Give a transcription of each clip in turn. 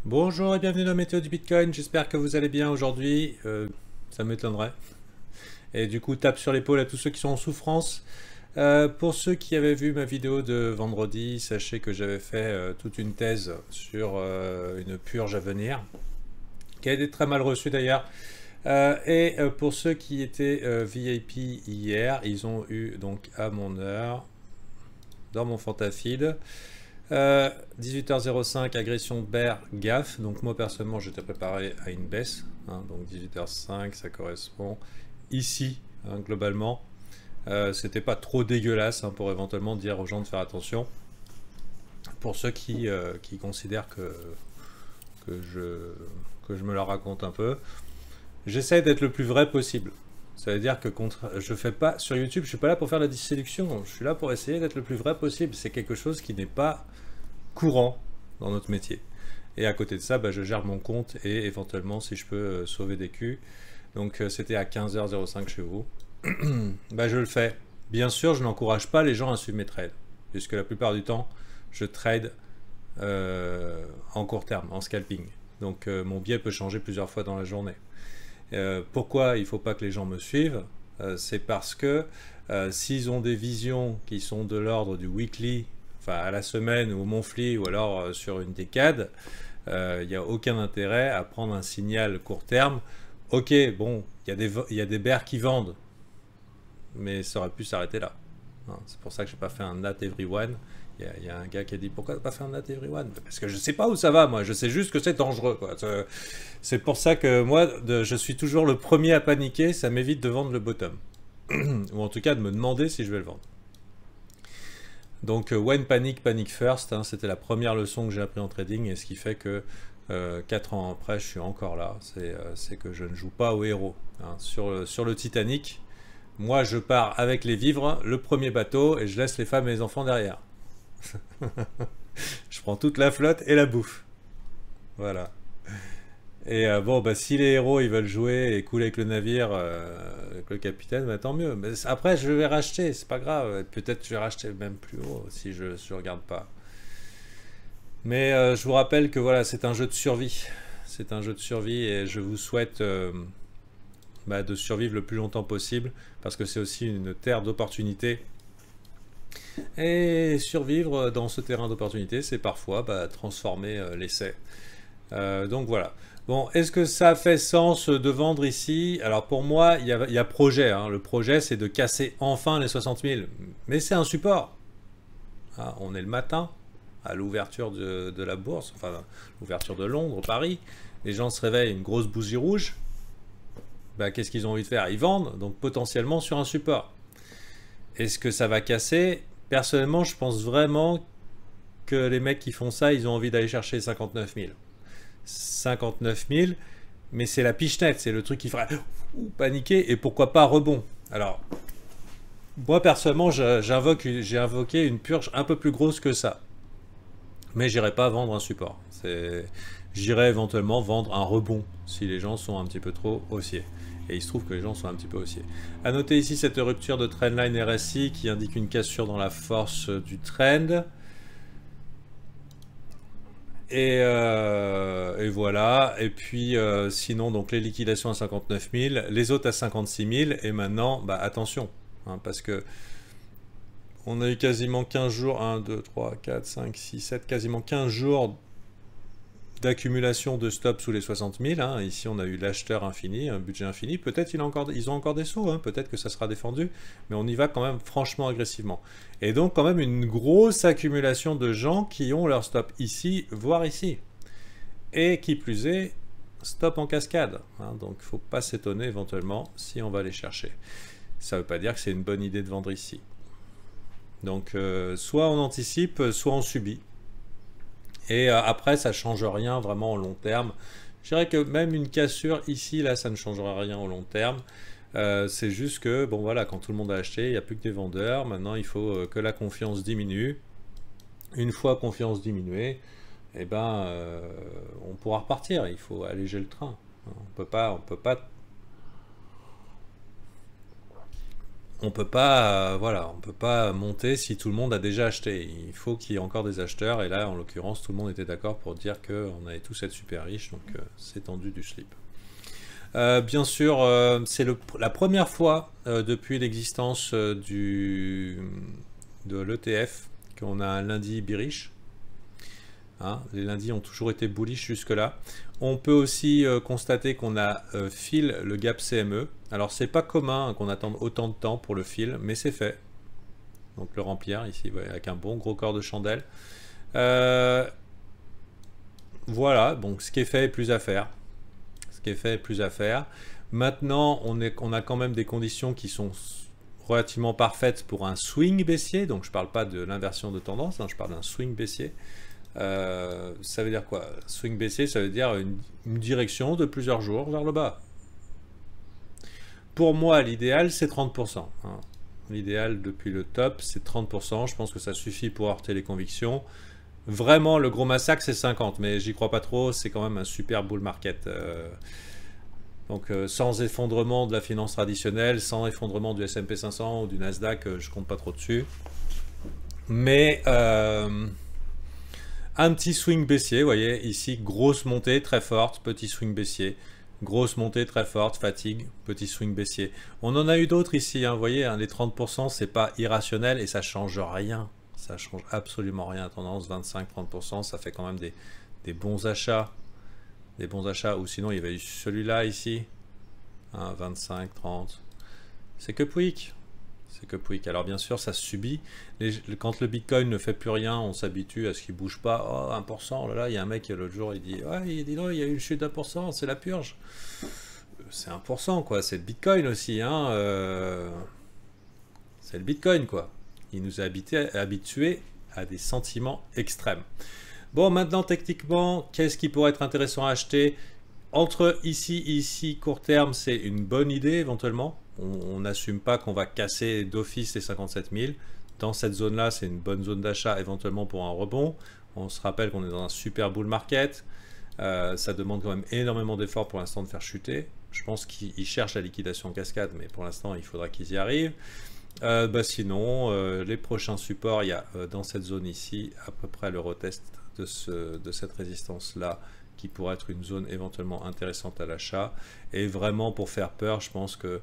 Bonjour et bienvenue dans la météo du Bitcoin, j'espère que vous allez bien aujourd'hui, ça m'étonnerait. Et du coup, tape sur l'épaule à tous ceux qui sont en souffrance. Pour ceux qui avaient vu ma vidéo de vendredi, sachez que j'avais fait toute une thèse sur une purge à venir, qui a été très mal reçue d'ailleurs. Pour ceux qui étaient VIP hier, ils ont eu donc à mon heure, dans mon Fantafeed, 18h05, agression bear gaffe. Donc moi personnellement j'étais préparé à une baisse, hein, donc 18h05 ça correspond ici, hein, globalement. C'était pas trop dégueulasse, hein, pour éventuellement dire aux gens de faire attention. Pour ceux qui considèrent que, que je me la raconte un peu, j'essaie d'être le plus vrai possible. Ça veut dire que je fais pas sur YouTube, je suis pas là pour faire la séduction, je suis là pour essayer d'être le plus vrai possible. C'est quelque chose qui n'est pas courant dans notre métier. Et à côté de ça, bah, je gère mon compte et éventuellement si je peux sauver des culs. Donc c'était à 15h05 chez vous. Bah, je le fais. Bien sûr, je n'encourage pas les gens à suivre mes trades, puisque la plupart du temps, je trade en court terme, en scalping. Donc mon biais peut changer plusieurs fois dans la journée. Pourquoi il ne faut pas que les gens me suivent? C'est parce que s'ils ont des visions qui sont de l'ordre du weekly, enfin à la semaine ou au monthly ou alors sur une décade, il n'y a aucun intérêt à prendre un signal court terme. Ok, bon, il y a des bears qui vendent, mais ça aurait pu s'arrêter là. Hein, c'est pour ça que j'ai pas fait un Nat Everyone. Il y a un gars qui a dit pourquoi pas faire un Nat Everyone? Parce que je sais pas où ça va, moi. Je sais juste que c'est dangereux, quoi. C'est pour ça que moi, je suis toujours le premier à paniquer. Ça m'évite de vendre le bottom. Ou en tout cas de me demander si je vais le vendre. Donc, when panic, panic first. Hein, c'était la première leçon que j'ai appris en trading. Et ce qui fait que 4 ans après, je suis encore là. C'est que je ne joue pas au héros. Hein. Sur le Titanic, moi, je pars avec les vivres, le premier bateau, et je laisse les femmes et les enfants derrière. Je prends toute la flotte et la bouffe. Voilà. Et bon, bah, si les héros ils veulent jouer et couler avec le navire, avec le capitaine, bah, tant mieux. Mais après, je vais racheter, c'est pas grave. Peut-être je vais racheter même plus haut si je regarde pas. Mais je vous rappelle que voilà, c'est un jeu de survie. C'est un jeu de survie et je vous souhaite bah, de survivre le plus longtemps possible parce que c'est aussi une terre d'opportunités. Et survivre dans ce terrain d'opportunités, c'est parfois bah, transformer l'essai. Donc voilà. Bon, est-ce que ça fait sens de vendre ici? Alors pour moi, il y a projet. Hein. Le projet, c'est de casser enfin les 60 000. Mais c'est un support. Ah, on est le matin, à l'ouverture de la bourse, enfin l'ouverture de Londres, Paris. Les gens se réveillent, une grosse bougie rouge. Bah, qu'est-ce qu'ils ont envie de faire? Ils vendent, donc potentiellement sur un support. Est-ce que ça va casser? Personnellement, je pense vraiment que les mecs qui font ça, ils ont envie d'aller chercher 59 000. 59 000, mais c'est la pichenette, c'est le truc qui ferait paniquer et pourquoi pas rebond. Alors, moi personnellement, j'ai invoqué une purge un peu plus grosse que ça, mais j'irai pas vendre un support. J'irai éventuellement vendre un rebond si les gens sont un petit peu trop haussiers. Et il se trouve que les gens sont un petit peu haussiers. A noter ici cette rupture de trendline RSI qui indique une cassure dans la force du trend. Et voilà. Et puis sinon, donc les liquidations à 59 000, les autres à 56 000. Et maintenant, bah, attention, hein, parce que on a eu quasiment 15 jours, 1, 2, 3, 4, 5, 6, 7, quasiment 15 jours d'accumulation de stop sous les 60 000. Hein. Ici, on a eu l'acheteur infini, un budget infini. Peut-être ils ont encore des sauts, hein. Peut-être que ça sera défendu, mais on y va quand même franchement agressivement. Et donc quand même une grosse accumulation de gens qui ont leur stop ici, voire ici. Et qui plus est, stop en cascade. Hein. Donc il ne faut pas s'étonner éventuellement si on va les chercher. Ça ne veut pas dire que c'est une bonne idée de vendre ici. Donc soit on anticipe, soit on subit. Et après, ça ne change rien vraiment au long terme. Je dirais que même une cassure ici, là, ça ne changera rien au long terme. C'est juste que, bon voilà, quand tout le monde a acheté, il n'y a plus que des vendeurs. Maintenant, il faut que la confiance diminue. Une fois confiance diminuée, eh ben, on pourra repartir. Il faut alléger le train. On peut pas on peut pas, voilà, on peut pas monter si tout le monde a déjà acheté. Il faut qu'il y ait encore des acheteurs. Et là, en l'occurrence, tout le monde était d'accord pour dire qu'on allait tous être super riches. Donc, c'est tendu du slip. Bien sûr, c'est la première fois depuis l'existence de l'ETF qu'on a un lundi bearish. Hein, les lundis ont toujours été bullish jusque-là. On peut aussi constater qu'on a fill le gap CME. Alors c'est pas commun qu'on attende autant de temps pour le fill, mais c'est fait. Donc le remplir ici, ouais, avec un bon gros corps de chandelle. Voilà, donc ce qui est fait est plus à faire. Ce qui est fait est plus à faire. Maintenant, on a quand même des conditions qui sont relativement parfaites pour un swing baissier. Donc je ne parle pas de l'inversion de tendance, hein, je parle d'un swing baissier. Ça veut dire quoi? Swing baissier, ça veut dire une direction de plusieurs jours vers le bas. Pour moi, l'idéal, c'est 30%. Hein. L'idéal depuis le top, c'est 30%. Je pense que ça suffit pour heurter les convictions. Vraiment, le gros massacre, c'est 50%, mais j'y crois pas trop. C'est quand même un super bull market. Donc, sans effondrement de la finance traditionnelle, sans effondrement du S&P 500 ou du Nasdaq, je compte pas trop dessus. Mais un petit swing baissier, vous voyez, ici, grosse montée très forte, petit swing baissier. Grosse montée très forte, fatigue, petit swing baissier. On en a eu d'autres ici, hein, vous voyez, hein, les 30%, c'est pas irrationnel et ça change rien. Ça change absolument rien. Tendance 25-30%, ça fait quand même des bons achats. Des bons achats, ou sinon il y avait eu celui-là ici. Hein, 25, 30. C'est que Pouic. C'est que Pouic. Alors bien sûr, ça subit. Quand le Bitcoin ne fait plus rien, on s'habitue à ce qu'il ne bouge pas. Oh, 1%, là, il y a un mec l'autre jour, il dit « Ouais, il dit non, il y a eu une chute d'1%, c'est la purge. » C'est 1%, quoi. C'est le Bitcoin aussi. Hein, c'est le Bitcoin, quoi. Il nous a habitués à des sentiments extrêmes. Bon, maintenant, techniquement, qu'est-ce qui pourrait être intéressant à acheter? Entre ici et ici, court terme, c'est une bonne idée, éventuellement. On n'assume pas qu'on va casser d'office les 57 000. Dans cette zone-là, c'est une bonne zone d'achat, éventuellement pour un rebond. On se rappelle qu'on est dans un super bull market. Ça demande quand même énormément d'efforts pour l'instant de faire chuter. Je pense qu'ils cherchent la liquidation en cascade, mais pour l'instant, il faudra qu'ils y arrivent. Sinon, les prochains supports, il y a dans cette zone ici, à peu près le retest de cette résistance-là, qui pourrait être une zone éventuellement intéressante à l'achat. Et vraiment, pour faire peur, je pense que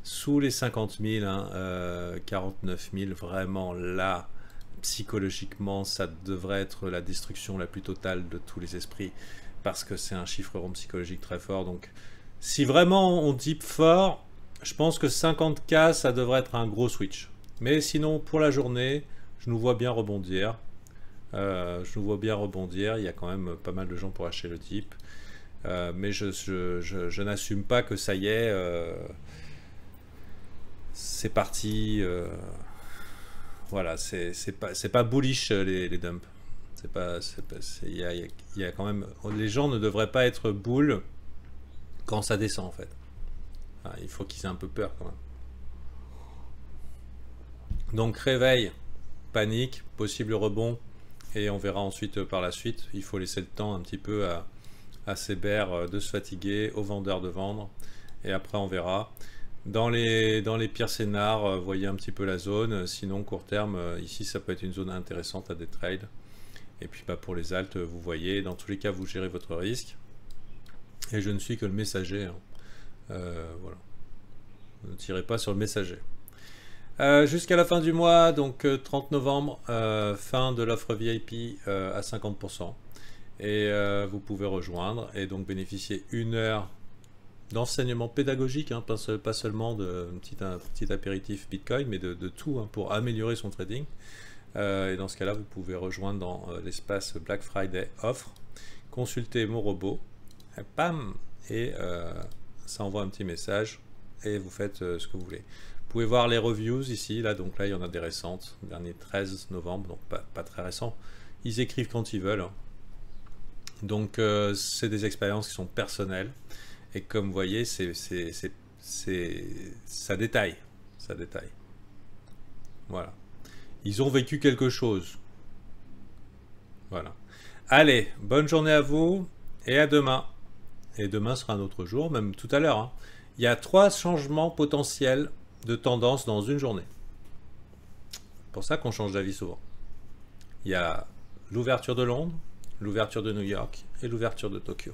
sous les 50 000, hein, 49 000, vraiment là, psychologiquement, ça devrait être la destruction la plus totale de tous les esprits, parce que c'est un chiffre rond psychologique très fort. Donc, si vraiment on dip fort, je pense que 50K, ça devrait être un gros switch. Mais sinon, pour la journée, je nous vois bien rebondir. Il y a quand même pas mal de gens pour acheter le dip. Mais je n'assume pas que ça y est, c'est parti. Voilà, c'est pas bullish les dumps. Il y a quand même, les gens ne devraient pas être bull quand ça descend en fait. Il faut qu'ils aient un peu peur quand même. Donc réveil, panique, possible rebond, et on verra ensuite par la suite. Il faut laisser le temps un petit peu à ces bears de se fatiguer, aux vendeurs de vendre, et après on verra. Dans les pires scénars, voyez un petit peu la zone. Sinon, court terme, ici ça peut être une zone intéressante à des trades. Et puis pour les alts, vous voyez, dans tous les cas, vous gérez votre risque. Et je ne suis que le messager. Hein. Voilà. Ne tirez pas sur le messager. Jusqu'à la fin du mois, donc 30 novembre, fin de l'offre VIP à 50%. Et vous pouvez rejoindre et donc bénéficier 1 heure d'enseignement pédagogique, hein, pas seulement de un petit apéritif Bitcoin, mais de tout hein, pour améliorer son trading. Et dans ce cas-là, vous pouvez rejoindre dans l'espace Black Friday offre, consulter mon robot, et bam, et ça envoie un petit message et vous faites ce que vous voulez. Vous pouvez voir les reviews ici, là, donc là il y en a des récentes, le dernier 13 novembre, donc pas très récent. Ils écrivent quand ils veulent. Donc c'est des expériences qui sont personnelles. Et comme vous voyez, ça détaille. Ça détaille. Voilà. Ils ont vécu quelque chose. Voilà. Allez, bonne journée à vous et à demain. Et demain sera un autre jour, même tout à l'heure. Hein. Il y a 3 changements potentiels de tendance dans une journée. C'est pour ça qu'on change d'avis souvent. Il y a l'ouverture de Londres, l'ouverture de New York et l'ouverture de Tokyo.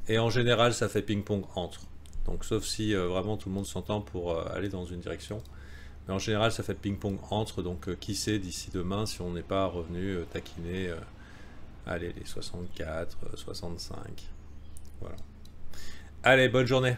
Et en général, ça fait ping-pong entre. Donc sauf si vraiment tout le monde s'entend pour aller dans une direction. Mais en général, ça fait ping-pong entre. Donc qui sait d'ici demain si on n'est pas revenu taquiner allez, les 64, 65. Voilà. Allez, bonne journée.